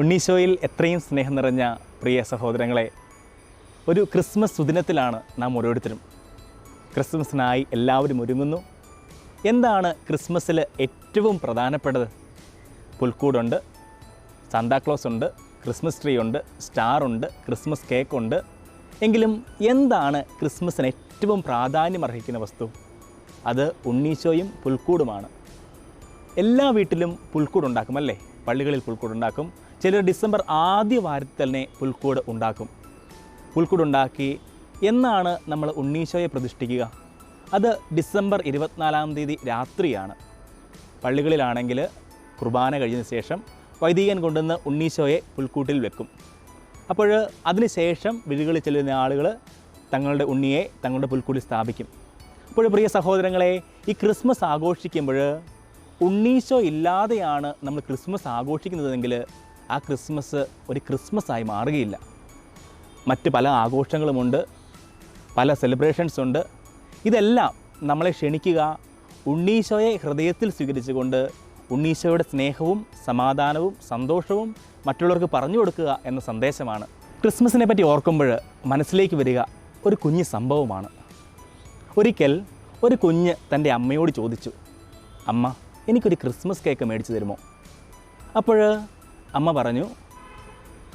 ഉണ്ണീശോയിൽ എത്രയും സ്നേഹം നിറഞ്ഞ പ്രിയ സഹോദരങ്ങളെ, ഒരു ക്രിസ്മസ് സുദിനത്തിലാണ് നാം ഓരോരുത്തരും. ക്രിസ്മസിനായി എല്ലാവരും ഒരുങ്ങുന്നു. എന്താണ് ക്രിസ്മസിൽ ഏറ്റവും പ്രധാനപ്പെട്ടത്? പുൽക്കൂടുണ്ട്, സാന്താക്ലോസ് ഉണ്ട്, ക്രിസ്മസ് ട്രീ ഉണ്ട്, സ്റ്റാറുണ്ട്, ക്രിസ്മസ് കേക്കുണ്ട്. എങ്കിലും എന്താണ് ക്രിസ്മസിന് ഏറ്റവും പ്രാധാന്യം അർഹിക്കുന്ന വസ്തു? അത് ഉണ്ണീശോയും പുൽക്കൂടുമാണ്. എല്ലാ വീട്ടിലും പുൽക്കൂടുണ്ടാക്കും അല്ലേ? പള്ളികളിൽ പുൽക്കൂടുണ്ടാക്കും. ചിലർ ഡിസംബർ ആദ്യ വാരത്തിൽ തന്നെ പുൽക്കൂട് ഉണ്ടാക്കും. പുൽക്കൂടുണ്ടാക്കി എന്നാണ് നമ്മൾ ഉണ്ണീശോയെ പ്രതിഷ്ഠിക്കുക? അത് ഡിസംബർ 24 രാത്രിയാണ്. പള്ളികളിലാണെങ്കിൽ കുർബാന കഴിഞ്ഞതിന് ശേഷം വൈദികൻ കൊണ്ടുവന്ന് ഉണ്ണീശോയെ പുൽക്കൂട്ടിൽ വെക്കും. അപ്പോൾ അതിനുശേഷം വീടുകളിൽ ചെല്ലുന്ന ആളുകൾ തങ്ങളുടെ ഉണ്ണിയെ തങ്ങളുടെ പുൽക്കൂട്ടിൽ സ്ഥാപിക്കും. അപ്പോൾ പ്രിയ സഹോദരങ്ങളെ, ഈ ക്രിസ്മസ് ആഘോഷിക്കുമ്പോൾ ഉണ്ണീശോ ഇല്ലാതെയാണ് നമ്മൾ ക്രിസ്മസ് ആഘോഷിക്കുന്നതെങ്കിൽ ആ ക്രിസ്മസ് ഒരു ക്രിസ്മസായി മാറുകയില്ല. മറ്റ് പല ആഘോഷങ്ങളുമുണ്ട്, പല സെലിബ്രേഷൻസ് ഉണ്ട്. ഇതെല്ലാം നമ്മളെ ക്ഷണിക്കുക ഉണ്ണീശോയെ ഹൃദയത്തിൽ സ്വീകരിച്ചുകൊണ്ട് ഉണ്ണീശോയുടെ സ്നേഹവും സമാധാനവും സന്തോഷവും മറ്റുള്ളവർക്ക് പറഞ്ഞു കൊടുക്കുക എന്ന സന്ദേശമാണ്. ക്രിസ്മസിനെ പറ്റി ഓർക്കുമ്പോൾ മനസ്സിലേക്ക് വരിക ഒരു കുഞ്ഞ് സംഭവമാണ്. ഒരിക്കൽ ഒരു കുഞ്ഞ് തൻ്റെ അമ്മയോട് ചോദിച്ചു, അമ്മ, എനിക്കൊരു ക്രിസ്മസ് കേക്ക് മേടിച്ചു തരുമോ? അപ്പോൾ അമ്മ പറഞ്ഞു,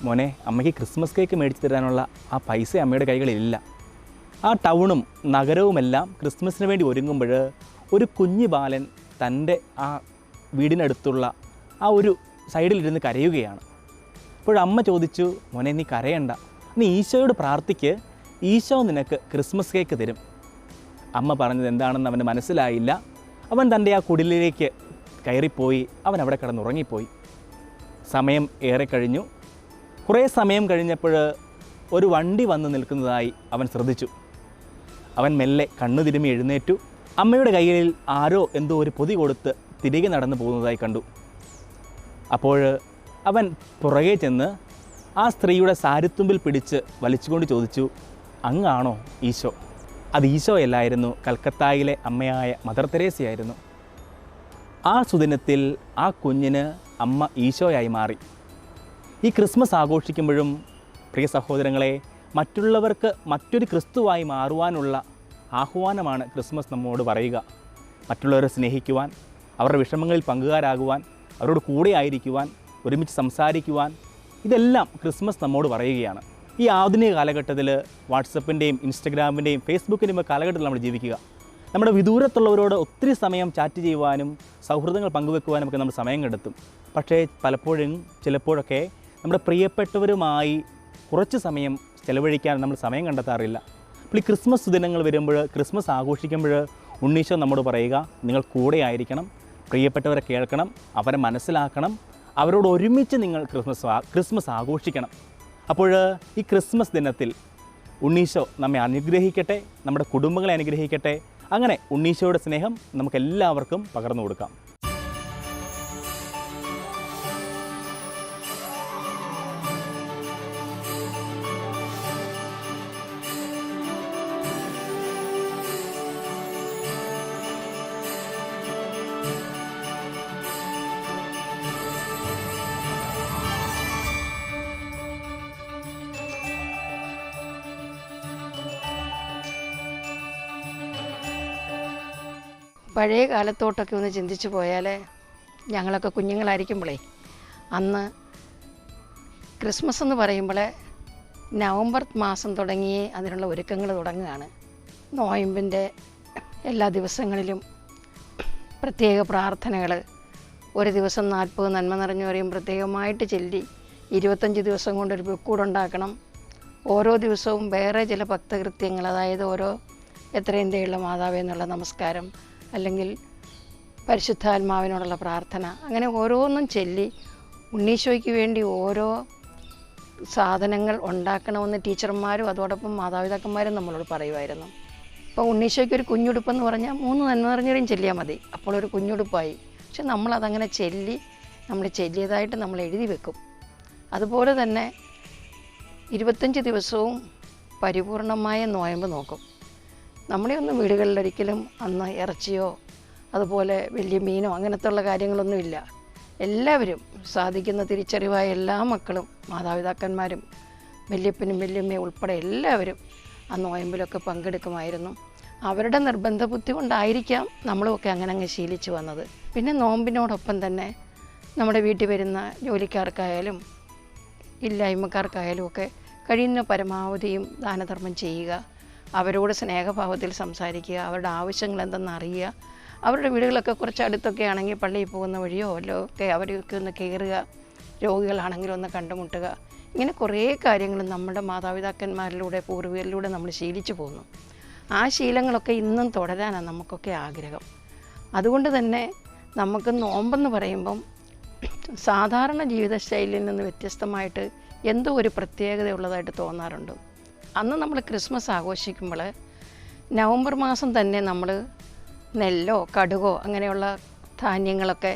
മോനെ, അമ്മയ്ക്ക് ക്രിസ്മസ് കേക്ക് മേടിച്ചു തരാനുള്ള ആ പൈസ അമ്മയുടെ കൈകളിലില്ല. ആ ടൗണും നഗരവുമെല്ലാം ക്രിസ്മസിന് വേണ്ടി ഒരുങ്ങുമ്പോൾ ഒരു കുഞ്ഞു ബാലൻ തൻ്റെ ആ വീടിനടുത്തുള്ള ആ ഒരു സൈഡിലിരുന്ന് കരയുകയാണ്. അപ്പോഴമ്മ ചോദിച്ചു, മോനെ, നീ കരയണ്ട, നീ ഈശോയോട് പ്രാർത്ഥിക്ക്, ഈശോ നിനക്ക് ക്രിസ്മസ് കേക്ക് തരും. അമ്മ പറഞ്ഞത് എന്താണെന്ന് അവന് മനസ്സിലായില്ല. അവൻ തൻ്റെ ആ കുടിലിലേക്ക് കയറിപ്പോയി. അവൻ അവിടെ കിടന്നുറങ്ങിപ്പോയി. സമയം ഏറെ കഴിഞ്ഞു. കുറേ സമയം കഴിഞ്ഞപ്പോൾ ഒരു വണ്ടി വന്ന് നിൽക്കുന്നതായി അവൻ ശ്രദ്ധിച്ചു. അവൻ മെല്ലെ കണ്ണു തിരുമ്മി എഴുന്നേറ്റു. അമ്മയുടെ കയ്യിൽ ആരോ എന്തോ ഒരു പൊതി കൊടുത്ത് തിരികെ നടന്നു പോകുന്നതായി കണ്ടു. അപ്പോൾ അവൻ പുറകെ ചെന്ന് ആ സ്ത്രീയുടെ സാരിത്തുമ്പിൽ പിടിച്ച് വലിച്ചുകൊണ്ട് ചോദിച്ചു, അങ്ങാണോ ഈശോ? അത് ഈശോയല്ലായിരുന്നു, കൽക്കത്തായിലെ അമ്മയായ മദർ തെരേസയായിരുന്നു. ആ സുദിനത്തിൽ ആ കുഞ്ഞിന് അമ്മ ഈശോയായി മാറി. ഈ ക്രിസ്മസ് ആഘോഷിക്കുമ്പോഴും പ്രിയ സഹോദരങ്ങളെ, മറ്റുള്ളവർക്ക് മറ്റൊരു ക്രിസ്തുവായി മാറുവാനുള്ള ആഹ്വാനമാണ് ക്രിസ്മസ് നമ്മോട് പറയുക. മറ്റുള്ളവരെ സ്നേഹിക്കുവാൻ, അവരുടെ വിഷമങ്ങളിൽ പങ്കുകാരാകുവാൻ, അവരോട് കൂടെ ആയിരിക്കുവാൻ, ഒരുമിച്ച് സംസാരിക്കുവാൻ, ഇതെല്ലാം ക്രിസ്മസ് നമ്മോട് പറയുകയാണ്. ഈ ആധുനിക കാലഘട്ടത്തിൽ വാട്സപ്പിൻ്റെയും ഇൻസ്റ്റഗ്രാമിൻ്റെയും ഫേസ്ബുക്കിൻ്റെയും കാലഘട്ടത്തിൽ നമ്മൾ ജീവിക്കുക. നമ്മുടെ വിദൂരത്തുള്ളവരോട് ഒത്തിരി സമയം ചാറ്റ് ചെയ്യുവാനും സൗഹൃദങ്ങൾ പങ്കുവെക്കുവാനും ഒക്കെ നമ്മൾ സമയം കണ്ടെത്തും. പക്ഷേ പലപ്പോഴും ചിലപ്പോഴൊക്കെ നമ്മുടെ പ്രിയപ്പെട്ടവരുമായി കുറച്ച് സമയം ചെലവഴിക്കാൻ നമ്മൾ സമയം കണ്ടെത്താറില്ല. അപ്പോൾ ഈ ക്രിസ്മസ് ദിനങ്ങൾ വരുമ്പോൾ, ക്രിസ്മസ് ആഘോഷിക്കുമ്പോൾ ഉണ്ണീശോ നമ്മോട് പറയുക, നിങ്ങൾ കൂടെ ആയിരിക്കണം, പ്രിയപ്പെട്ടവരെ കേൾക്കണം, അവരെ മനസ്സിലാക്കണം, അവരോട് ഒരുമിച്ച് നിങ്ങൾ ക്രിസ്മസ് ആഘോഷിക്കണം. അപ്പോൾ ഈ ക്രിസ്മസ് ദിനത്തിൽ ഉണ്ണീശോ നമ്മെ അനുഗ്രഹിക്കട്ടെ, നമ്മുടെ കുടുംബങ്ങളെ അനുഗ്രഹിക്കട്ടെ. അങ്ങനെ ഉണ്ണീശോയുടെ സ്നേഹം നമുക്കെല്ലാവർക്കും പകർന്നു കൊടുക്കാം. പഴയ കാലത്തോട്ടൊക്കെ ഒന്ന് ചിന്തിച്ചു പോയാൽ, ഞങ്ങളൊക്കെ കുഞ്ഞുങ്ങളായിരിക്കുമ്പോഴേ അന്ന് ക്രിസ്മസ് എന്ന് പറയുമ്പോൾ നവംബർ മാസം തുടങ്ങിയേ അതിനുള്ള ഒരുക്കങ്ങൾ തുടങ്ങുകയാണ്. നോയമ്പിൻ്റെ എല്ലാ ദിവസങ്ങളിലും പ്രത്യേക പ്രാർത്ഥനകൾ, ഒരു ദിവസം 40 നന്മ നിറഞ്ഞു പറയും പ്രത്യേകമായിട്ട് ചൊല്ലി 25 ദിവസം കൊണ്ടൊരു പുൽക്കൂടുണ്ടാക്കണം. ഓരോ ദിവസവും വേറെ ചില ഭക്തകൃത്യങ്ങൾ, അതായത് ഓരോ എത്രയും ദയുള്ള മാതാവേ എന്നുള്ള നമസ്കാരം, അല്ലെങ്കിൽ പരിശുദ്ധാത്മാവിനോടുള്ള പ്രാർത്ഥന, അങ്ങനെ ഓരോന്നും ചൊല്ലി ഉണ്ണീശോയ്ക്ക് വേണ്ടി ഓരോ സാധനങ്ങൾ ഉണ്ടാക്കണമെന്ന് ടീച്ചർമാരും അതോടൊപ്പം മാതാപിതാക്കന്മാരും നമ്മളോട് പറയുമായിരുന്നു. ഇപ്പോൾ ഉണ്ണീശോയ്ക്ക് ഒരു കുഞ്ഞുടുപ്പെന്ന് പറഞ്ഞാൽ 3 നന്മ നിറഞ്ഞവരെയും ചൊല്ലിയാൽ മതി, അപ്പോൾ ഒരു കുഞ്ഞുടുപ്പായി. പക്ഷെ നമ്മളതങ്ങനെ നമ്മൾ ചൊല്ലിയതായിട്ട് നമ്മൾ എഴുതി വെക്കും. അതുപോലെ തന്നെ 25 ദിവസവും പരിപൂർണമായ നോയമ്പ് നോക്കും. നമ്മുടെ ഒന്നും വീടുകളിലൊരിക്കലും അന്ന് ഇറച്ചിയോ അതുപോലെ വലിയ മീനോ അങ്ങനത്തെ ഉള്ള കാര്യങ്ങളൊന്നുമില്ല. എല്ലാവരും സാധിക്കുന്ന തിരിച്ചറിവായ എല്ലാ മക്കളും മാതാപിതാക്കന്മാരും വല്യപ്പനും വല്യമ്മയും ഉൾപ്പെടെ എല്ലാവരും ആ നോയമ്പിലൊക്കെ പങ്കെടുക്കുമായിരുന്നു. അവരുടെ നിർബന്ധ ബുദ്ധി കൊണ്ടായിരിക്കാം നമ്മളുമൊക്കെ അങ്ങനെ ശീലിച്ചു വന്നത്. പിന്നെ നോമ്പിനോടൊപ്പം തന്നെ നമ്മുടെ വീട്ടിൽ വരുന്ന ജോലിക്കാർക്കായാലും ഇല്ലായ്മക്കാർക്കായാലും ഒക്കെ കഴിയുന്ന പരമാവധിയും ദാനധർമ്മം ചെയ്യുക, അവരോട് സ്നേഹഭാവത്തിൽ സംസാരിക്കുക, അവരുടെ ആവശ്യങ്ങൾ എന്തെന്ന് അറിയുക, അവരുടെ വീടുകളൊക്കെ കുറച്ച് അടുത്തൊക്കെ ആണെങ്കിൽ പള്ളിയിൽ പോകുന്ന വഴിയോ വല്ലോ ഒക്കെ അവരൊക്കെ ഒന്ന് കയറുക, രോഗികളാണെങ്കിലും ഒന്ന് കണ്ടുമുട്ടുക. ഇങ്ങനെ കുറേ കാര്യങ്ങൾ നമ്മുടെ മാതാപിതാക്കന്മാരിലൂടെ പൂർവികരിലൂടെ നമ്മൾ ശീലിച്ചു പോകുന്നു. ആ ശീലങ്ങളൊക്കെ ഇന്നും തുടരാനാണ് നമുക്കൊക്കെ ആഗ്രഹം. അതുകൊണ്ട് തന്നെ നമുക്ക് നോമ്പെന്ന് പറയുമ്പം സാധാരണ ജീവിതശൈലിയിൽ നിന്ന് വ്യത്യസ്തമായിട്ട് എന്തോ ഒരു പ്രത്യേകതയുള്ളതായിട്ട് തോന്നാറുണ്ട്. അന്ന് നമ്മൾ ക്രിസ്മസ് ആഘോഷിക്കുമ്പോൾ നവംബർ മാസം തന്നെ നമ്മൾ നെല്ലോ കടുകോ അങ്ങനെയുള്ള ധാന്യങ്ങളൊക്കെ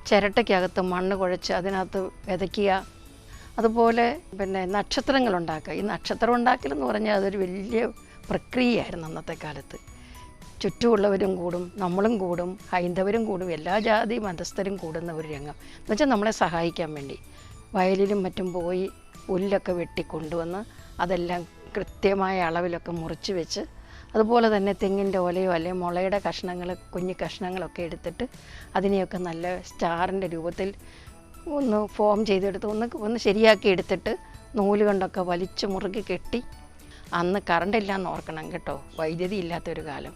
ചിരട്ടയ്ക്കകത്ത് മണ്ണ് കുഴച്ച് അതിനകത്ത് വിതയ്ക്കുക. അതുപോലെ നക്ഷത്രങ്ങളുണ്ടാക്കുക. ഈ നക്ഷത്രം ഉണ്ടാക്കലെന്ന് പറഞ്ഞാൽ അതൊരു വലിയ പ്രക്രിയയായിരുന്നു അന്നത്തെ കാലത്ത്. ചുറ്റുമുള്ളവരും കൂടും, നമ്മളും കൂടും, ഹൈന്ദവരും കൂടും, എല്ലാ ജാതി മതസ്ഥരും കൂടുന്ന ഒരു രംഗം എന്ന് വെച്ചാൽ നമ്മളെ സഹായിക്കാൻ വേണ്ടി വയലിലും മറ്റും പോയി പുല്ലൊക്കെ വെട്ടിക്കൊണ്ടുവന്ന് അതെല്ലാം കൃത്യമായ അളവിലൊക്കെ മുറിച്ച് വെച്ച്, അതുപോലെ തന്നെ തെങ്ങിൻ്റെ ഓലയോ അല്ലെങ്കിൽ മുളയുടെ കഷ്ണങ്ങൾ കുഞ്ഞു കഷ്ണങ്ങളൊക്കെ എടുത്തിട്ട് അതിനെയൊക്കെ നല്ല സ്റ്റാറിൻ്റെ രൂപത്തിൽ ഒന്ന് ഫോം ചെയ്തെടുത്ത് ഒന്ന് ശരിയാക്കി എടുത്തിട്ട് നൂല് കൊണ്ടൊക്കെ വലിച്ച് മുറുകി കെട്ടി. അന്ന് കറണ്ടില്ലാന്ന് ഓർക്കണം കേട്ടോ, വൈദ്യുതി ഇല്ലാത്തൊരു കാലം.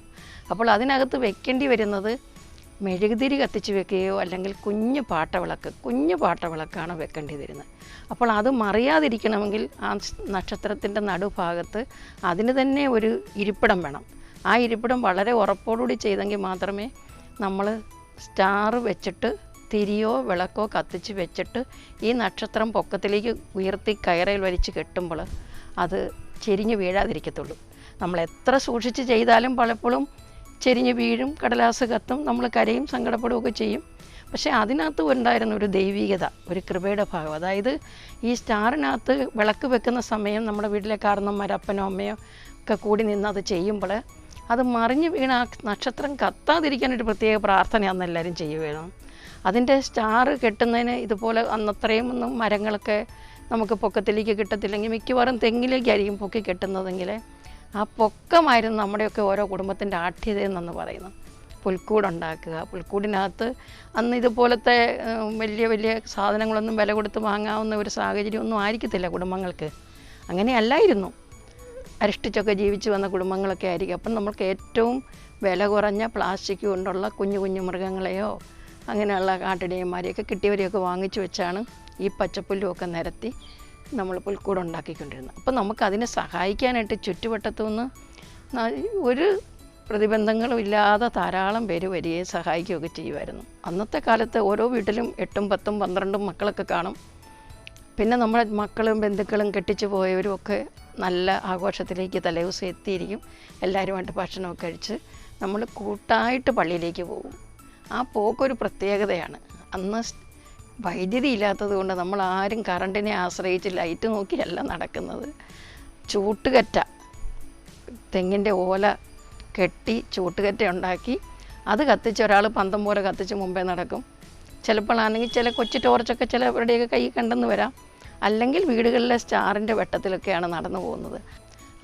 അപ്പോൾ അതിനകത്ത് വെക്കേണ്ടി വരുന്നത് മെഴുകുതിരി കത്തിച്ച് വെക്കുകയോ അല്ലെങ്കിൽ കുഞ്ഞു പാട്ടവിളക്കാണ് വെക്കേണ്ടി വരുന്നത്. അപ്പോൾ അത് മറിയാതിരിക്കണമെങ്കിൽ ആ നക്ഷത്രത്തിൻ്റെ നടുഭാഗത്ത് അതിന് തന്നെ ഒരു ഇരിപ്പിടം വേണം. ആ ഇരിപ്പിടം വളരെ ഉറപ്പോടുകൂടി ചെയ്തെങ്കിൽ മാത്രമേ നമ്മൾ സ്റ്റാർ വെച്ചിട്ട് തിരിയോ വിളക്കോ കത്തിച്ച് വെച്ചിട്ട് ഈ നക്ഷത്രം പൊക്കത്തിലേക്ക് ഉയർത്തി കയറയിൽ വലിച്ച് കെട്ടുമ്പോൾ അത് ചെരിഞ്ഞ് വീഴാതിരിക്കത്തുള്ളൂ. നമ്മൾ എത്ര സൂക്ഷിച്ച് ചെയ്താലും പലപ്പോഴും ചെരിഞ്ഞ് വീഴും, കടലാസ് കത്തും, നമ്മൾ കരയും സങ്കടപ്പെടുകയൊക്കെ ചെയ്യും. പക്ഷേ അതിനകത്ത് ഉണ്ടായിരുന്ന ഒരു ദൈവികത, ഒരു കൃപയുടെ ഭാഗം. അതായത് ഈ സ്റ്റാറിനകത്ത് വിളക്ക് വെക്കുന്ന സമയം നമ്മുടെ വീട്ടിലെ കാരണന്മാർ അപ്പനോ അമ്മയോ ഒക്കെ കൂടി നിന്ന് അത് ചെയ്യുമ്പോൾ അത് മറിഞ്ഞ് വീണ ആ നക്ഷത്രം കത്താതിരിക്കാനൊരു പ്രത്യേക പ്രാർത്ഥനയാണെന്ന് എല്ലാവരും ചെയ്യുകയാണ്. അതിൻ്റെ സ്റ്റാർ കെട്ടുന്നതിന് ഇതുപോലെ അന്നത്രയും ഒന്നും മരങ്ങളൊക്കെ നമുക്ക് പൊക്കത്തിലേക്ക് കിട്ടത്തില്ലെങ്കിൽ മിക്കവാറും തെങ്ങിലേക്കായിരിക്കും പൊക്കി കെട്ടുന്നതെങ്കിൽ ആ പൊക്കമായിരുന്നു നമ്മുടെയൊക്കെ ഓരോ കുടുംബത്തിൻ്റെ ആഠ്യതയെന്നു പറയുന്നത്. പുൽക്കൂടുണ്ടാക്കുക, പുൽക്കൂടിനകത്ത് അന്ന് ഇതുപോലത്തെ വലിയ വലിയ സാധനങ്ങളൊന്നും വില കൊടുത്ത് വാങ്ങാവുന്ന ഒരു സാഹചര്യമൊന്നും ആയിരിക്കത്തില്ല കുടുംബങ്ങൾക്ക്. അങ്ങനെയല്ലായിരുന്നു. അരിഷ്ടിച്ചൊക്കെ ജീവിച്ചു വന്ന കുടുംബങ്ങളൊക്കെ ആയിരിക്കും. അപ്പം നമ്മൾക്ക് ഏറ്റവും വില കുറഞ്ഞ പ്ലാസ്റ്റിക് കൊണ്ടുള്ള കുഞ്ഞു കുഞ്ഞു മൃഗങ്ങളെയോ അങ്ങനെയുള്ള കാട്ടിടയന്മാരെയൊക്കെ കിട്ടിയവരെയൊക്കെ വാങ്ങിച്ചു വെച്ചാണ് ഈ പച്ചപ്പുല്ലുമൊക്കെ നിരത്തി നമ്മൾ പുൽക്കൂടുണ്ടാക്കിക്കൊണ്ടിരുന്നത്. അപ്പം നമുക്കതിനെ സഹായിക്കാനായിട്ട് ചുറ്റുവട്ടത്തു നിന്ന് ഒരു പ്രതിബന്ധങ്ങളും ഇല്ലാതെ ധാരാളം പേര് വരികയും സഹായിക്കുകയൊക്കെ ചെയ്യുമായിരുന്നു. അന്നത്തെ കാലത്ത് ഓരോ വീട്ടിലും 8, 10, 12 മക്കളൊക്കെ കാണും. പിന്നെ നമ്മുടെ മക്കളും ബന്ധുക്കളും കെട്ടിച്ചു പോയവരും ഒക്കെ നല്ല ആഘോഷത്തിലേക്ക് തലേദിവസം എത്തിയിരിക്കും. എല്ലാവരുമായിട്ട് ഭക്ഷണമൊക്കെ കഴിച്ച് നമ്മൾ കൂട്ടായിട്ട് പള്ളിയിലേക്ക് പോകും. ആ പോക്കൊരു പ്രത്യേകതയാണ്. അന്ന് വൈദ്യുതി ഇല്ലാത്തത് കൊണ്ട് നമ്മൾ ആരും കറണ്ടിനെ ആശ്രയിച്ച് ലൈറ്റ് നോക്കിയല്ല നടക്കുന്നത്. ചൂട്ടുകറ്റ, തെങ്ങിൻ്റെ ഓല കെട്ടി ചൂട്ടുകറ്റ ഉണ്ടാക്കി അത് കത്തിച്ച് ഒരാൾ പന്തം പോലെ കത്തിച്ച് മുമ്പേ നടക്കും. ചിലപ്പോഴാണെങ്കിൽ ചില കൊച്ചു ടോർച്ചൊക്കെ ചിലവരുടെയൊക്കെ കൈ കണ്ടെന്ന് വരാം. അല്ലെങ്കിൽ വീടുകളിലെ സ്റ്റാറിൻ്റെ വെട്ടത്തിലൊക്കെയാണ് നടന്നു പോകുന്നത്.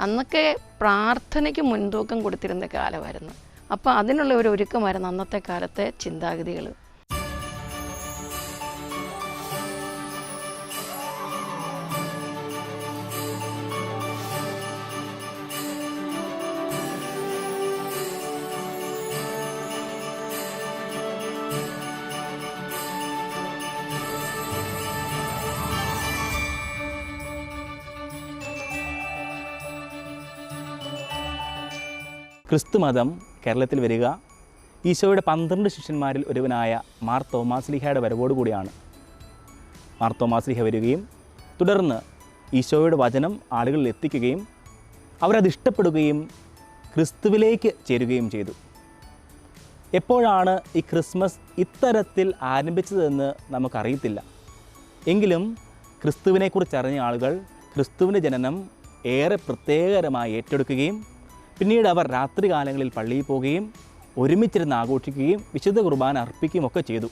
അന്നൊക്കെ പ്രാർത്ഥനയ്ക്ക് മുൻതൂക്കം കൊടുത്തിരുന്ന കാലമായിരുന്നു. അപ്പോൾ അതിനുള്ള ഒരു ഒരുക്കമായിരുന്നു അന്നത്തെ കാലത്തെ ചിന്താഗതികൾ. ക്രിസ്തുമതം കേരളത്തിൽ വരിക ഈശോയുടെ 12 ശിഷ്യന്മാരിൽ ഒരുവനായ മാർ തോമാശ്ലീഹയുടെ വരവോടുകൂടിയാണ്. മാർ തോമാശ്ലീഹ വരികയും തുടർന്ന് ഈശോയുടെ വചനം ആളുകളിൽ എത്തിക്കുകയും അവരത് ഇഷ്ടപ്പെടുകയും ക്രിസ്തുവിലേക്ക് ചേരുകയും ചെയ്തു. എപ്പോഴാണ് ഈ ക്രിസ്മസ് ഇത്തരത്തിൽ ആരംഭിച്ചതെന്ന് നമുക്കറിയത്തില്ല. എങ്കിലും ക്രിസ്തുവിനെക്കുറിച്ചറിഞ്ഞ ആളുകൾ ക്രിസ്തുവിൻ്റെ ജനനം ഏറെ പ്രത്യേകകരമായി ഏറ്റെടുക്കുകയും പിന്നീട് അവർ രാത്രികാലങ്ങളിൽ പള്ളിയിൽ പോവുകയും ഒരുമിച്ചിരുന്ന് ആഘോഷിക്കുകയും വിശുദ്ധ കുർബാന അർപ്പിക്കുകയും ഒക്കെ ചെയ്തു.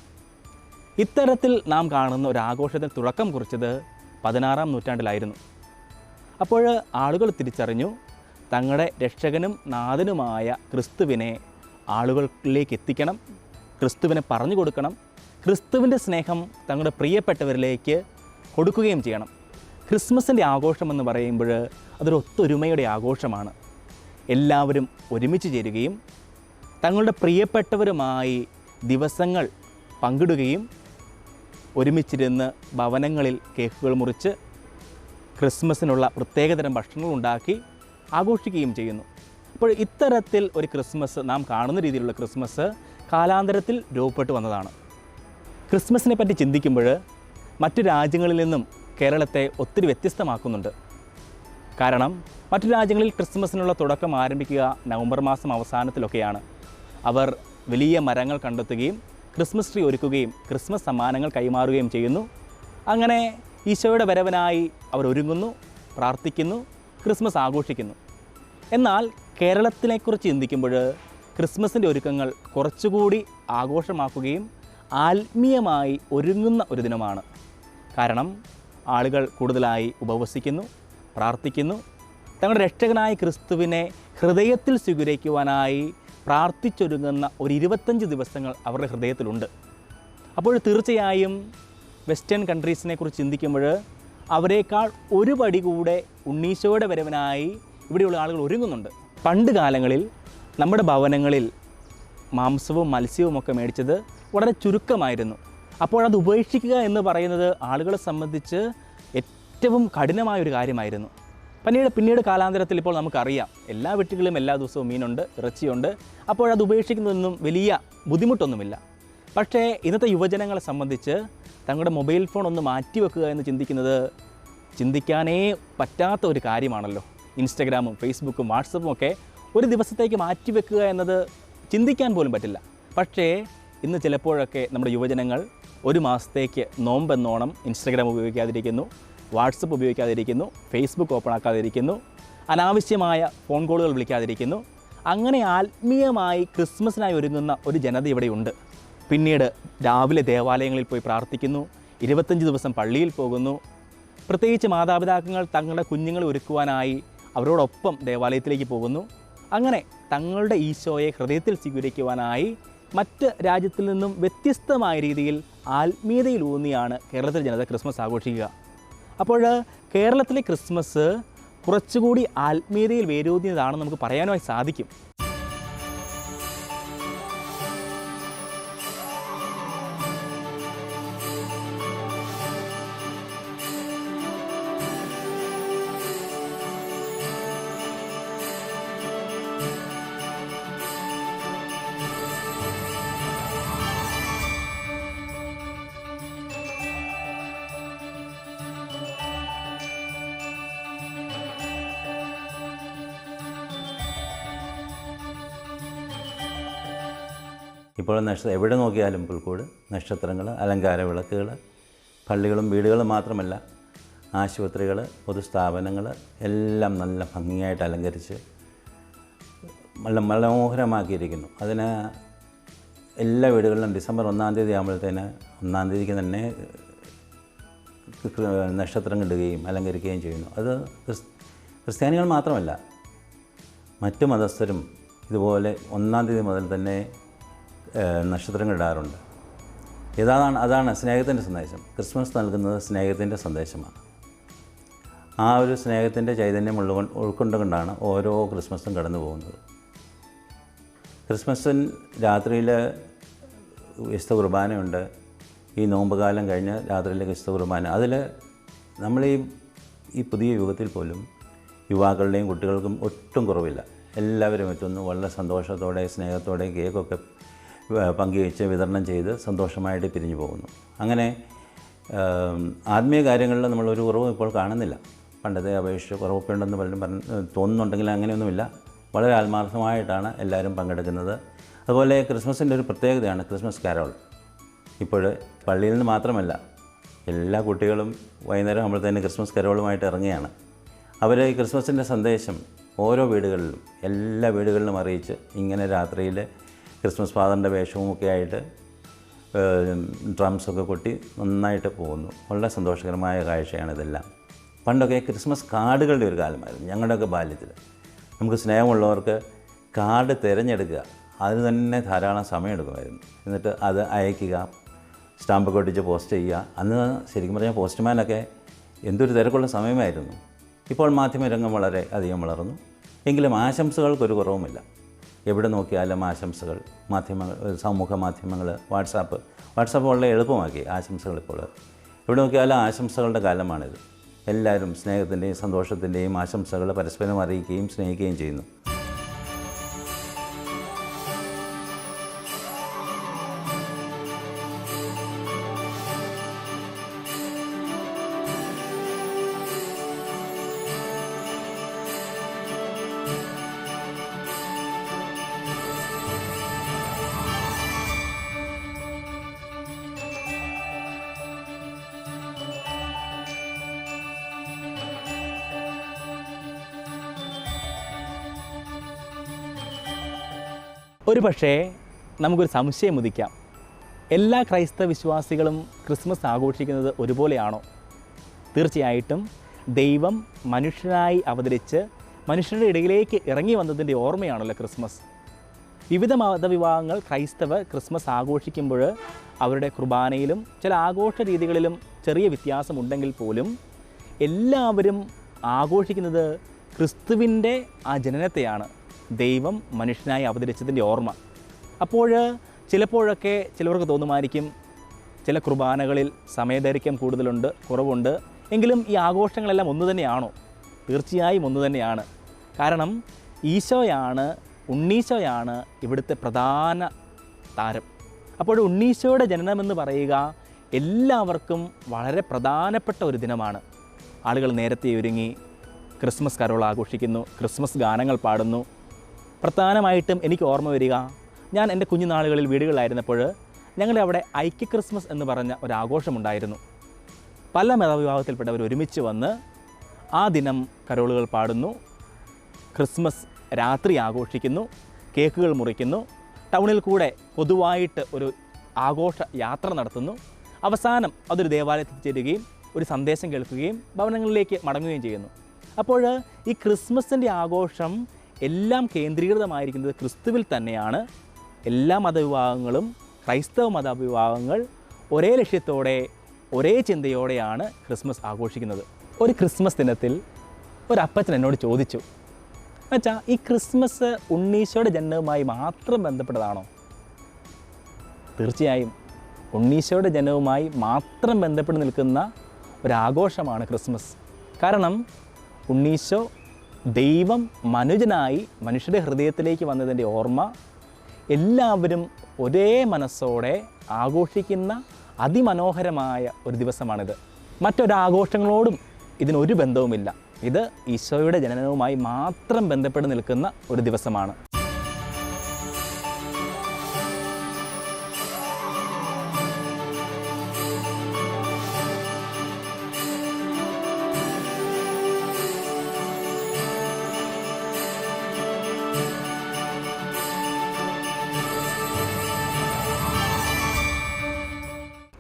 ഇത്തരത്തിൽ നാം കാണുന്ന ഒരു ആഘോഷത്തിന് തുടക്കം കുറിച്ചത് 16-ാം നൂറ്റാണ്ടിലായിരുന്നു. അപ്പോൾ ആളുകൾ തിരിച്ചറിഞ്ഞു തങ്ങളുടെ രക്ഷകനും നാഥനുമായ ക്രിസ്തുവിനെ ആളുകളിലേക്ക് എത്തിക്കണം, ക്രിസ്തുവിനെ പറഞ്ഞു കൊടുക്കണം, ക്രിസ്തുവിൻ്റെ സ്നേഹം തങ്ങളുടെ പ്രിയപ്പെട്ടവരിലേക്ക് കൊടുക്കുകയും ചെയ്യണം. ക്രിസ്മസിൻ്റെ ആഘോഷമെന്ന് പറയുമ്പോൾ അതൊരു ഒത്തൊരുമയുടെ ആഘോഷമാണ്. എല്ലാവരും ഒരുമിച്ച് ചേരുകയും തങ്ങളുടെ പ്രിയപ്പെട്ടവരുമായി ദിവസങ്ങൾ പങ്കിടുകയും ഒരുമിച്ചിരുന്ന് ഭവനങ്ങളിൽ കേക്കുകൾ മുറിച്ച് ക്രിസ്മസിനുള്ള പ്രത്യേകതരം ഭക്ഷണങ്ങൾ ഉണ്ടാക്കി ആഘോഷിക്കുകയും ചെയ്യുന്നു. അപ്പോൾ ഇത്തരത്തിൽ ഒരു ക്രിസ്മസ്, നാം കാണുന്ന രീതിയിലുള്ള ക്രിസ്മസ് കാലാന്തരത്തിൽ രൂപപ്പെട്ടു വന്നതാണ്. ക്രിസ്മസിനെ പറ്റി ചിന്തിക്കുമ്പോൾ മറ്റു രാജ്യങ്ങളിൽ നിന്നും കേരളത്തെ ഒത്തിരി വ്യത്യസ്തമാക്കുന്നുണ്ട്. കാരണം മറ്റു രാജ്യങ്ങളിൽ ക്രിസ്മസിനുള്ള തുടക്കം ആരംഭിക്കുക നവംബർ മാസം അവസാനത്തിലൊക്കെയാണ്. അവർ വലിയ മരങ്ങൾ കണ്ടെത്തുകയും ക്രിസ്മസ് ട്രീ ഒരുക്കുകയും ക്രിസ്മസ് സമ്മാനങ്ങൾ കൈമാറുകയും ചെയ്യുന്നു. അങ്ങനെ ഈശോയുടെ വരവനായി അവർ ഒരുങ്ങുന്നു, പ്രാർത്ഥിക്കുന്നു, ക്രിസ്മസ് ആഘോഷിക്കുന്നു. എന്നാൽ കേരളത്തിനെക്കുറിച്ച് ചിന്തിക്കുമ്പോൾ ക്രിസ്മസിൻ്റെ ഒരുക്കങ്ങൾ കുറച്ചുകൂടി ആഘോഷമാക്കുകയും ആത്മീയമായി ഒരുങ്ങുന്ന ഒരു ദിനമാണ്. കാരണം ആളുകൾ കൂടുതലായി ഉപവസിക്കുന്നു, പ്രാർത്ഥിക്കുന്നു, തങ്ങളുടെ രക്ഷകനായ ക്രിസ്തുവിനെ ഹൃദയത്തിൽ സ്വീകരിക്കുവാനായി പ്രാർത്ഥിച്ചൊരുങ്ങുന്ന ഒരു 25 ദിവസങ്ങൾ അവരുടെ ഹൃദയത്തിലുണ്ട്. അപ്പോൾ തീർച്ചയായും വെസ്റ്റേൺ കൺട്രീസിനെ കുറിച്ച് ചിന്തിക്കുമ്പോൾ അവരെക്കാൾ ഒരു പടി കൂടെ ഉണ്ണീശോയുടെ വരവനായി ഇവിടെയുള്ള ആളുകൾ ഒരുങ്ങുന്നുണ്ട്. പണ്ട് കാലങ്ങളിൽ നമ്മുടെ ഭവനങ്ങളിൽ മാംസവും മത്സ്യവും ഒക്കെ മേടിച്ചത് വളരെ ചുരുക്കമായിരുന്നു. അപ്പോൾ അത് ഉപേക്ഷിക്കുക എന്ന് പറയുന്നത് ആളുകളെ സംബന്ധിച്ച് ഏറ്റവും കഠിനമായൊരു കാര്യമായിരുന്നു. പിന്നീട് കാലാന്തരത്തിൽ ഇപ്പോൾ നമുക്കറിയാം എല്ലാ വീട്ടുകളിലും എല്ലാ ദിവസവും മീനുണ്ട്, ഇറച്ചിയുണ്ട്. അപ്പോൾ അത് ഉപേക്ഷിക്കുന്നതൊന്നും വലിയ ബുദ്ധിമുട്ടൊന്നുമില്ല. പക്ഷേ ഇന്നത്തെ യുവജനങ്ങളെ സംബന്ധിച്ച് തങ്ങളുടെ മൊബൈൽ ഫോൺ ഒന്ന് മാറ്റിവെക്കുക എന്ന് ചിന്തിക്കാനേ പറ്റാത്ത ഒരു കാര്യമാണല്ലോ. ഇൻസ്റ്റഗ്രാമും ഫേസ്ബുക്കും വാട്സപ്പും ഒക്കെ ഒരു ദിവസത്തേക്ക് മാറ്റിവെക്കുക എന്നത് ചിന്തിക്കാൻ പോലും പറ്റില്ല. പക്ഷേ ഇന്ന് ചിലപ്പോഴൊക്കെ നമ്മുടെ യുവജനങ്ങൾ ഒരു മാസത്തേക്ക് നോമ്പെന്നോണം ഇൻസ്റ്റഗ്രാം ഉപയോഗിക്കാതിരിക്കുന്നു, വാട്സപ്പ് ഉപയോഗിക്കാതിരിക്കുന്നു, ഫേസ്ബുക്ക് ഓപ്പൺ ആക്കാതിരിക്കുന്നു, അനാവശ്യമായ ഫോൺ കോളുകൾ വിളിക്കാതിരിക്കുന്നു. അങ്ങനെ ആത്മീയമായി ക്രിസ്മസിനായി ഒരുങ്ങുന്ന ഒരു ജനത ഇവിടെയുണ്ട്. പിന്നീട് രാവിലെ ദേവാലയങ്ങളിൽ പോയി പ്രാർത്ഥിക്കുന്നു, 25 ദിവസം പള്ളിയിൽ പോകുന്നു. പ്രത്യേകിച്ച് മാതാപിതാക്കൾ തങ്ങളുടെ കുഞ്ഞുങ്ങളെ ഒരുക്കുവാനായി അവരോടൊപ്പം ദേവാലയത്തിലേക്ക് പോകുന്നു. അങ്ങനെ തങ്ങളുടെ ഈശോയെ ഹൃദയത്തിൽ സ്വീകരിക്കുവാനായി മറ്റ് രാജ്യത്തിൽ നിന്നും വ്യത്യസ്തമായ രീതിയിൽ ആത്മീയതയിലൂന്നിയാണ് കേരളത്തിലെ ജനത ക്രിസ്മസ് ആഘോഷിക്കുക. അപ്പോൾ കേരളത്തിലെ ക്രിസ്മസ് കുറച്ചുകൂടി ആത്മീയതയിൽ വേരൂന്നിയതാണെന്ന് നമുക്ക് പറയാനായി സാധിക്കും. ഇപ്പോൾ എവിടെ നോക്കിയാലും പുൽക്കൂട്, നക്ഷത്രങ്ങൾ, അലങ്കാര വിളക്കുകൾ, പള്ളികളും വീടുകളും മാത്രമല്ല ആശുപത്രികൾ, പൊതുസ്ഥാപനങ്ങൾ എല്ലാം നല്ല ഭംഗിയായിട്ട് അലങ്കരിച്ച് നല്ല മനോഹരമാക്കിയിരിക്കുന്നു. അതിന് എല്ലാ വീടുകളിലും ഡിസംബർ 1-ാം തീയതി ആകുമ്പോഴത്തേന് 1-ാം തീയതിക്ക് തന്നെ നക്ഷത്രം കിട്ടുകയും അലങ്കരിക്കുകയും ചെയ്യുന്നു. അത് ക്രിസ്ത്യാനികൾ മാത്രമല്ല മറ്റു മതസ്ഥരും ഇതുപോലെ 1-ാം തീയതി മുതൽ തന്നെ നക്ഷത്രങ്ങൾ ഇടാറുണ്ട്. അതാണ് സ്നേഹത്തിൻ്റെ സന്ദേശം. ക്രിസ്മസ് നൽകുന്നത് സ്നേഹത്തിൻ്റെ സന്ദേശമാണ്. ആ ഒരു സ്നേഹത്തിൻ്റെ ചൈതന്യം ഉൾക്കൊണ്ടുകൊണ്ടാണ് ഓരോ ക്രിസ്മസും കടന്നു പോകുന്നത്. ക്രിസ്മസിന് രാത്രിയിൽ വിശുദ്ധ കുർബാനയുണ്ട്. ഈ നോമ്പ് കാലം കഴിഞ്ഞ് രാത്രിയിലെ വിശുദ്ധ കുർബാന. അതിൽ നമ്മൾ ഈ പുതിയ യുഗത്തിൽ പോലും യുവാക്കളുടെയും കുട്ടികൾക്കും ഒട്ടും കുറവില്ല. എല്ലാവരും എത്തുന്നു. വളരെ സന്തോഷത്തോടെ സ്നേഹത്തോടെ കേക്കൊക്കെ പങ്കുവെച്ച് വിതരണം ചെയ്ത് സന്തോഷമായിട്ട് പിരിഞ്ഞു പോകുന്നു. അങ്ങനെ ആത്മീയ കാര്യങ്ങളിൽ നമ്മളൊരു കുറവും ഇപ്പോൾ കാണുന്നില്ല. പണ്ടത്തെ അപേക്ഷിച്ച് കുറവൊക്കെയുണ്ടെന്ന് പലരും തോന്നുന്നുണ്ടെങ്കിൽ അങ്ങനെയൊന്നുമില്ല. വളരെ ആത്മാർത്ഥമായിട്ടാണ് എല്ലാവരും പങ്കെടുക്കുന്നത്. അതുപോലെ ക്രിസ്മസിൻ്റെ ഒരു പ്രത്യേകതയാണ് ക്രിസ്മസ് കാരോൾ. ഇപ്പോൾ പള്ളിയിൽ നിന്ന് മാത്രമല്ല എല്ലാ കുട്ടികളും വൈകുന്നേരം ആകുമ്പോഴത്തേന് ക്രിസ്മസ് കരോളുമായിട്ട് ഇറങ്ങുകയാണ്. അവർ ഈ ക്രിസ്മസിൻ്റെ സന്ദേശം ഓരോ വീടുകളിലും എല്ലാ വീടുകളിലും അറിയിച്ച് ഇങ്ങനെ രാത്രിയിൽ ക്രിസ്മസ് ഫാദറിൻ്റെ വേഷവും ഒക്കെ ആയിട്ട് ഡ്രംസൊക്കെ കൊട്ടി നന്നായിട്ട് പോകുന്നു. വളരെ സന്തോഷകരമായ കാഴ്ചയാണ് ഇതെല്ലാം. പണ്ടൊക്കെ ക്രിസ്മസ് കാർഡുകളുടെ ഒരു കാലമായിരുന്നു ഞങ്ങളുടെയൊക്കെ ബാല്യത്തിൽ. നമുക്ക് സ്നേഹമുള്ളവർക്ക് കാർഡ് തിരഞ്ഞെടുക്കുക, അതിന് തന്നെ ധാരാളം സമയമെടുക്കുമായിരുന്നു. എന്നിട്ട് അത് അയക്കുക, സ്റ്റാമ്പൊക്കെ ഒട്ടിച്ച് പോസ്റ്റ് ചെയ്യുക. അന്ന് ശരിക്കും പറഞ്ഞാൽ പോസ്റ്റ്മാനൊക്കെ എന്തൊരു തിരക്കുള്ള സമയമായിരുന്നു. ഇപ്പോൾ മാധ്യമരംഗം വളരെ അധികം വളർന്നു. എങ്കിലും ആശംസകൾക്കൊരു കുറവുമില്ല. എവിടെ നോക്കിയാലും ആശംസകൾ. സമൂഹ മാധ്യമങ്ങൾ, വാട്സാപ്പ് വളരെ എളുപ്പമാക്കി ആശംസകൾ. ഇപ്പോൾ എവിടെ നോക്കിയാലും ആശംസകളുടെ കാലമാണിത്. എല്ലാവരും സ്നേഹത്തിൻ്റെയും സന്തോഷത്തിൻ്റെയും ആശംസകൾ പരസ്പരം അറിയിക്കുകയും സ്നേഹിക്കുകയും ചെയ്യുന്നു. ഒരു പക്ഷേ നമുക്കൊരു സംശയം ഉദിക്കാം. എല്ലാ ക്രൈസ്തവ വിശ്വാസികളും ക്രിസ്മസ് ആഘോഷിക്കുന്നത് ഒരുപോലെയാണോ? തീർച്ചയായിട്ടും ദൈവം മനുഷ്യനായി അവതരിച്ച് മനുഷ്യരുടെ ഇടയിലേക്ക് ഇറങ്ങി വന്നതിൻ്റെ ഓർമ്മയാണല്ലോ ക്രിസ്മസ്. വിവിധ മതവിഭാഗങ്ങൾ ക്രിസ്മസ് ആഘോഷിക്കുമ്പോൾ അവരുടെ കുർബാനയിലും ചില ആഘോഷ രീതികളിലും ചെറിയ വ്യത്യാസമുണ്ടെങ്കിൽ പോലും എല്ലാവരും ആഘോഷിക്കുന്നത് ക്രിസ്തുവിൻ്റെ ആ ജനനത്തെയാണ്, ദൈവം മനുഷ്യനായി അവതരിച്ചതിൻ്റെ ഓർമ്മ. അപ്പോൾ ചിലപ്പോഴൊക്കെ ചിലവർക്ക് തോന്നുമായിരിക്കും ചില കുർബാനകളിൽ സമയദൈർഘ്യം കൂടുതലുണ്ട്, കുറവുണ്ട്. എങ്കിലും ഈ ആഘോഷങ്ങളെല്ലാം ഒന്നു തന്നെയാണോ? തീർച്ചയായും ഒന്നു തന്നെയാണ്. കാരണം ഉണ്ണീശോയാണ് ഇവിടുത്തെ പ്രധാന താരം. അപ്പോൾ ഉണ്ണീശോയുടെ ജനനമെന്ന് പറയുക എല്ലാവർക്കും വളരെ പ്രധാനപ്പെട്ട ഒരു ദിനമാണ്. ആളുകൾ നേരത്തെ ഒരുങ്ങി ക്രിസ്മസ് കരോൾ ആഘോഷിക്കുന്നു, ക്രിസ്മസ് ഗാനങ്ങൾ പാടുന്നു. പ്രധാനമായിട്ടും എനിക്ക് ഓർമ്മ വരിക, ഞാൻ എൻ്റെ കുഞ്ഞുനാളുകളിൽ വീടുകളിലായിരുന്നപ്പോൾ ഞങ്ങളുടെ അവിടെ ഐക്യ ക്രിസ്മസ് എന്ന് പറഞ്ഞ ഒരു ആഘോഷമുണ്ടായിരുന്നു. പല മതവിഭാഗത്തിൽപ്പെട്ടവർ ഒരുമിച്ച് വന്ന് ആ ദിനം കരോളുകൾ പാടുന്നു, ക്രിസ്മസ് രാത്രി ആഘോഷിക്കുന്നു, കേക്കുകൾ മുറിക്കുന്നു, ടൗണിൽ കൂടെ പൊതുവായിട്ട് ഒരു ആഘോഷ യാത്ര നടത്തുന്നു. അവസാനം അതൊരു ദേവാലയത്തിൽ ചേരുകയും ഒരു സന്ദേശം കേൾക്കുകയും ഭവനങ്ങളിലേക്ക് മടങ്ങുകയും ചെയ്യുന്നു. അപ്പോൾ ഈ ക്രിസ്മസിൻ്റെ ആഘോഷം എല്ലാം കേന്ദ്രീകൃതമായിരിക്കുന്നത് ക്രിസ്തുവിൽ തന്നെയാണ്. എല്ലാ മതവിഭാഗങ്ങളും, ക്രൈസ്തവ മതവിഭാഗങ്ങൾ ഒരേ ലക്ഷ്യത്തോടെ ഒരേ ചിന്തയോടെയാണ് ക്രിസ്മസ് ആഘോഷിക്കുന്നത്. ഒരു ക്രിസ്മസ് ദിനത്തിൽ ഒരപ്പച്ചൻ എന്നോട് ചോദിച്ചു, അച്ഛാ, ഈ ക്രിസ്മസ് ഉണ്ണീശോയുടെ ജനനവുമായി മാത്രം ബന്ധപ്പെട്ടതാണോ? തീർച്ചയായും ഉണ്ണീശോയുടെ ജനനവുമായി മാത്രം ബന്ധപ്പെട്ട് നിൽക്കുന്ന ഒരാഘോഷമാണ് ക്രിസ്മസ്. കാരണം ഉണ്ണീശോ ദൈവം മനുജനായി മനുഷ്യരുടെ ഹൃദയത്തിലേക്ക് വന്നതിൻ്റെ ഓർമ്മ എല്ലാവരും ഒരേ മനസ്സോടെ ആഘോഷിക്കുന്ന അതിമനോഹരമായ ഒരു ദിവസമാണിത്. മറ്റൊരാഘോഷങ്ങളോടും ഇതിനൊരു ബന്ധവുമില്ല. ഇത് ഈശോയുടെ ജനനവുമായി മാത്രം ബന്ധപ്പെട്ട് നിൽക്കുന്ന ഒരു ദിവസമാണ്.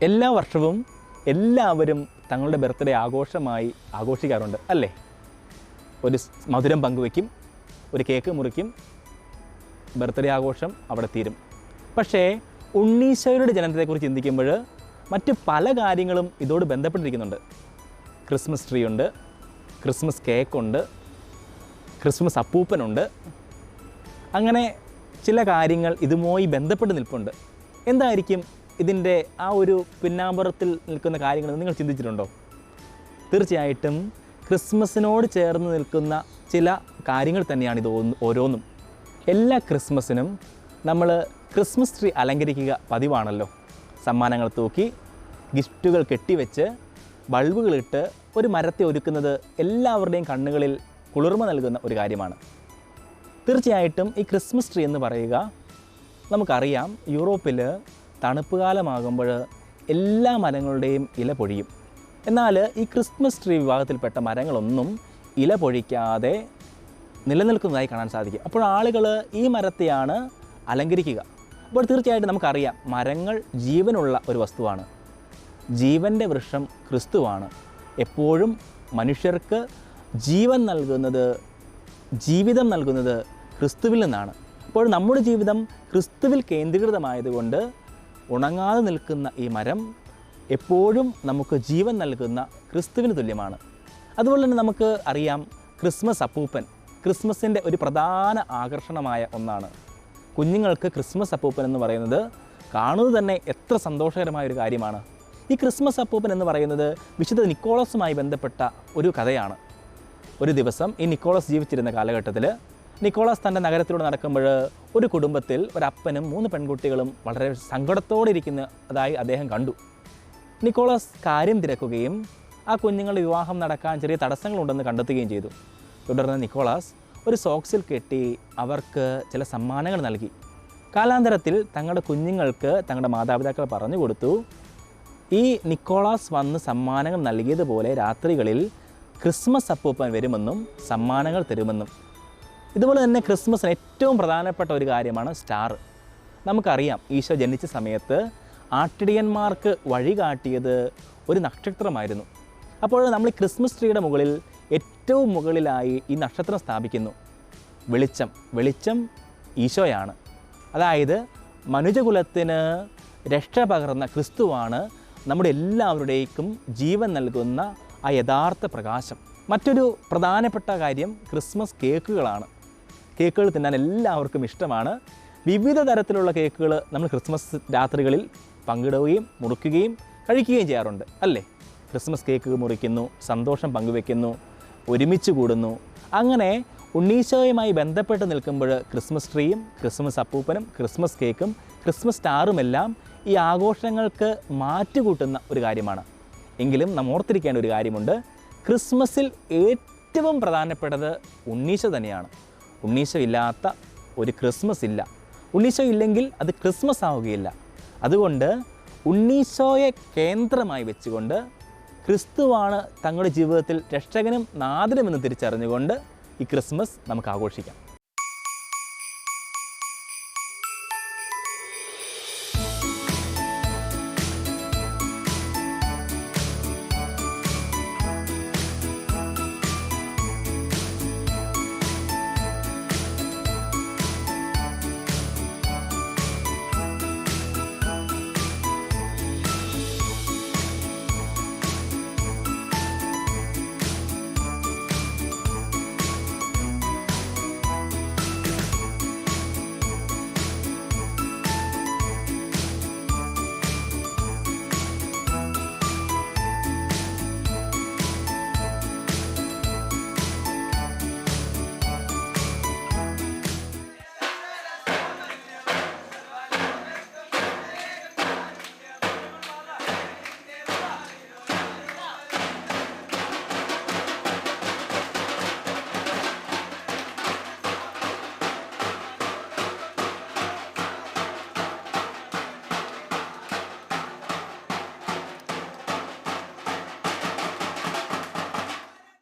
എല്ലാ വർഷവും എല്ലാവരും തങ്ങളുടെ ബർത്ത്ഡേ ആഘോഷമായി ആഘോഷിക്കാറുണ്ട്, അല്ലേ? ഒരു മധുരം പങ്കുവയ്ക്കും, ഒരു കേക്ക് മുറിക്കും, ബർത്ത്ഡേ ആഘോഷം അവിടെ തീരും. പക്ഷേ ഉണ്ണീശോയുടെ ജനനത്തെക്കുറിച്ച് ചിന്തിക്കുമ്പോൾ മറ്റ് പല കാര്യങ്ങളും ഇതോട് ബന്ധപ്പെട്ടിരിക്കുന്നുണ്ട്. ക്രിസ്മസ് ട്രീ ഉണ്ട്, ക്രിസ്മസ് കേക്കുണ്ട്, ക്രിസ്മസ് അപ്പൂപ്പനുണ്ട്. അങ്ങനെ ചില കാര്യങ്ങൾ ഇതുമായി ബന്ധപ്പെട്ട് നിൽപ്പുണ്ട്. എന്തായിരിക്കും ഇതിൻ്റെ ആ ഒരു പിന്നാമ്പുറത്തിൽ നിൽക്കുന്ന കാര്യങ്ങൾ നിങ്ങൾ ചിന്തിച്ചിട്ടുണ്ടോ? തീർച്ചയായിട്ടും ക്രിസ്മസിനോട് ചേർന്ന് നിൽക്കുന്ന ചില കാര്യങ്ങൾ തന്നെയാണ് ഇത് ഓരോന്നും. എല്ലാ ക്രിസ്മസിനും നമ്മൾ ക്രിസ്മസ് ട്രീ അലങ്കരിക്കുക പതിവാണല്ലോ. സമ്മാനങ്ങൾ തൂക്കി, ഗിഫ്റ്റുകൾ കെട്ടിവെച്ച്, ബൾബുകളിട്ട് ഒരു മരത്തെ ഒരുക്കുന്നത് എല്ലാവരുടെയും കണ്ണുകളിൽ കുളിർമ നൽകുന്ന ഒരു കാര്യമാണ്. തീർച്ചയായിട്ടും ഈ ക്രിസ്മസ് ട്രീ എന്ന് പറയുക, നമുക്കറിയാം യൂറോപ്പിൽ തണുപ്പ് കാലമാകുമ്പോൾ എല്ലാ മരങ്ങളുടെയും ഇല പൊഴിയും. എന്നാൽ ഈ ക്രിസ്മസ് ട്രീ വിഭാഗത്തിൽപ്പെട്ട മരങ്ങളൊന്നും ഇല പൊഴിക്കാതെ നിലനിൽക്കുന്നതായി കാണാൻ സാധിക്കും. അപ്പോൾ ആളുകൾ ഈ മരത്തെയാണ് അലങ്കരിക്കുക. അപ്പോൾ തീർച്ചയായിട്ടും നമുക്കറിയാം മരങ്ങൾ ജീവനുള്ള ഒരു വസ്തുവാണ്. ജീവൻ്റെ വൃക്ഷം ക്രിസ്തുവാണ്. എപ്പോഴും മനുഷ്യർക്ക് ജീവൻ നൽകുന്നത്, ജീവിതം നൽകുന്നത് ക്രിസ്തുവിൽ നിന്നാണ്. അപ്പോൾ നമ്മുടെ ജീവിതം ക്രിസ്തുവിൽ കേന്ദ്രീകൃതമായതുകൊണ്ട് ഉണങ്ങാതെ നിൽക്കുന്ന ഈ മരം എപ്പോഴും നമുക്ക് ജീവൻ നൽകുന്ന ക്രിസ്തുവിന് തുല്യമാണ്. അതുപോലെ തന്നെ നമുക്ക് അറിയാം ക്രിസ്മസ് അപ്പൂപ്പൻ ക്രിസ്മസിൻ്റെ ഒരു പ്രധാന ആകർഷണമായ ഒന്നാണ്. കുഞ്ഞുങ്ങൾക്ക് ക്രിസ്മസ് അപ്പൂപ്പൻ എന്ന് പറയുന്നത് കാണുന്നത് തന്നെ എത്ര സന്തോഷകരമായ ഒരു കാര്യമാണ്. ഈ ക്രിസ്മസ് അപ്പൂപ്പൻ എന്ന് പറയുന്നത് വിശുദ്ധ നിക്കോളസുമായി ബന്ധപ്പെട്ട ഒരു കഥയാണ്. ഒരു ദിവസം ഈ നിക്കോളസ് ജീവിച്ചിരുന്ന കാലഘട്ടത്തിൽ നിക്കോളാസ് തൻ്റെ നഗരത്തിലൂടെ നടക്കുമ്പോൾ ഒരു കുടുംബത്തിൽ ഒരപ്പനും 3 പെൺകുട്ടികളും വളരെ സങ്കടത്തോടെ ഇരിക്കുന്നതായി അദ്ദേഹം കണ്ടു. നിക്കോളാസ് കാര്യം തിരക്കുകയും ആ കുഞ്ഞുങ്ങളുടെ വിവാഹം നടക്കാൻ ചെറിയ തടസ്സങ്ങളുണ്ടെന്ന് കണ്ടെത്തുകയും ചെയ്തു. തുടർന്ന് നിക്കോളാസ് ഒരു സോക്സിൽ കെട്ടി അവർക്ക് ചില സമ്മാനങ്ങൾ നൽകി. കാലാന്തരത്തിൽ തങ്ങളുടെ കുഞ്ഞുങ്ങൾക്ക് തങ്ങളുടെ മാതാപിതാക്കൾ പറഞ്ഞു കൊടുത്തു, ഈ നിക്കോളാസ് വന്ന് സമ്മാനങ്ങൾ നൽകിയതുപോലെ രാത്രികളിൽ ക്രിസ്മസ് അപ്പൂപ്പൻ വരുമെന്നും സമ്മാനങ്ങൾ തരുമെന്നും. ഇതുപോലെ തന്നെ ക്രിസ്മസിന് ഏറ്റവും പ്രധാനപ്പെട്ട ഒരു കാര്യമാണ് സ്റ്റാർ. നമുക്കറിയാം ഈശോ ജനിച്ച സമയത്ത് ആട്ടിടയന്മാർക്ക് വഴി കാട്ടിയത് ഒരു നക്ഷത്രമായിരുന്നു. അപ്പോൾ നമ്മൾ ഈ ക്രിസ്മസ് ട്രീയുടെ മുകളിൽ ഏറ്റവും മുകളിലായി ഈ നക്ഷത്രം സ്ഥാപിക്കുന്നു. വെളിച്ചം ഈശോയാണ്. അതായത് മനുജകുലത്തിന് രക്ഷ പകർന്ന ക്രിസ്തുവാണ് നമ്മുടെ എല്ലാവരുടേക്കും ജീവൻ നൽകുന്ന ആ യഥാർത്ഥ പ്രകാശം. മറ്റൊരു പ്രധാനപ്പെട്ട കാര്യം ക്രിസ്മസ് കേക്കുകളാണ്. കേക്കുകൾ തിന്നാൻ എല്ലാവർക്കും ഇഷ്ടമാണ്. വിവിധ തരത്തിലുള്ള കേക്കുകൾ നമ്മൾ ക്രിസ്മസ് രാത്രികളിൽ പങ്കിടുകയും മുറിക്കുകയും കഴിക്കുകയും ചെയ്യാറുണ്ട് അല്ലേ? ക്രിസ്മസ് കേക്ക് മുറിക്കുന്നു, സന്തോഷം പങ്കുവെക്കുന്നു, ഒരുമിച്ച് കൂടുന്നു. അങ്ങനെ ഉണ്ണീശോയുമായി ബന്ധപ്പെട്ട് നിൽക്കുമ്പോൾ ക്രിസ്മസ് ട്രീയും ക്രിസ്മസ് അപ്പൂപ്പനും ക്രിസ്മസ് കേക്കും ക്രിസ്മസ് സ്റ്റാറുമെല്ലാം ഈ ആഘോഷങ്ങൾക്ക് മാറ്റുകൂട്ടുന്ന ഒരു കാര്യമാണ്. എങ്കിലും നാം ഓർത്തിരിക്കേണ്ട ഒരു കാര്യമുണ്ട്, ക്രിസ്മസിൽ ഏറ്റവും പ്രധാനപ്പെട്ടത് ഉണ്ണീശോ തന്നെയാണ്. ഉണ്ണീശോ ഇല്ലാത്ത ഒരു ക്രിസ്മസ് ഇല്ല. ഉണ്ണീശോ ഇല്ലെങ്കിൽ അത് ക്രിസ്മസ് ആവുകയില്ല. അതുകൊണ്ട് ഉണ്ണീശോയെ കേന്ദ്രമായി വെച്ചുകൊണ്ട് ക്രിസ്തുവാണ് തങ്ങളുടെ ജീവിതത്തിൽ രക്ഷകനും നാഥനുമെന്ന് തിരിച്ചറിഞ്ഞുകൊണ്ട് ഈ ക്രിസ്മസ് നമുക്ക് ആഘോഷിക്കാം.